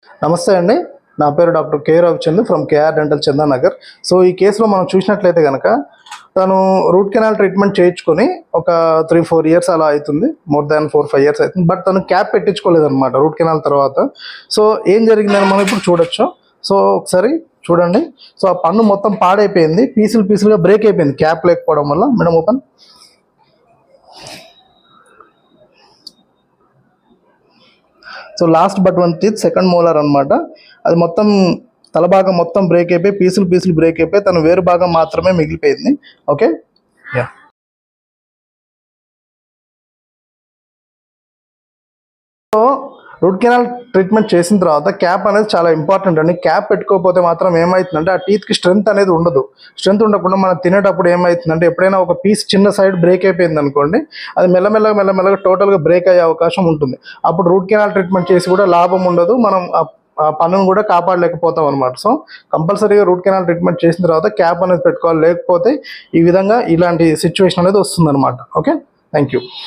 నమస్తే అండి, నా పేరు doctor K Ravichand from KR dental Chandanagar. So ఈ కేసులో మనం చూసినట్లయితే కనుక తను రూట్ కెనాల్ ట్రీట్మెంట్ చేయించుకొని ఒక 3-4 ఇయర్స్ అలా అవుతుంది, మోర్ దాన్ 4-5 ఇయర్స్ అవుతుంది. బట్ తను క్యాప్ పెట్టించుకోలేదన్నమాట రూట్ కెనాల్ తర్వాత. సో ఏం జరిగిందని మనం ఇప్పుడు చూడొచ్చు. సో ఒకసారి చూడండి. సో ఆ పన్ను మొత్తం పాడైపోయింది, పీసులుగా బ్రేక్ అయిపోయింది క్యాప్ లేకపోవడం వల్ల. Madam open. So last but one teeth second molar అనమాట. అది మొత్తం తల భాగం మొత్తం బ్రేక్ అయిపోయి పీసులు బ్రేక్ అయిపోయి తను వేరు భాగం మాత్రమే మిగిలిపోయింది. Okay, yeah. So root canal treatment చేసిన తర్వాత క్యాప్ అనేది చాలా ఇంపార్టెంట్ అండి. క్యాప్ పెట్టుకోకపోతే మాత్రం ఏమవుతుందంటే ఆ టీత్కి స్ట్రెంత్ అనేది ఉండదు. స్ట్రెంత్ ఉండకుండా మనం తినేటప్పుడు ఏమవుతుందంటే ఎప్పుడైనా ఒక పీస్ చిన్న సైడ్ బ్రేక్ అయిపోయింది అనుకోండి, అది మెల్లమెల్లగా టోటల్గా బ్రేక్ అయ్యే అవకాశం ఉంటుంది. అప్పుడు రూట్ కెనాల్ ట్రీట్మెంట్ చేసి కూడా లాభం ఉండదు, మనం ఆ పన్నును కూడా కాపాడలేకపోతాం అనమాట. సో కంపల్సరీగా రూట్ కెనాల్ ట్రీట్మెంట్ చేసిన తర్వాత క్యాప్ అనేది పెట్టుకోవాలి, లేకపోతే ఈ విధంగా ఇలాంటి సిచ్యువేషన్ అనేది వస్తుంది అనమాట. Okay, thank you.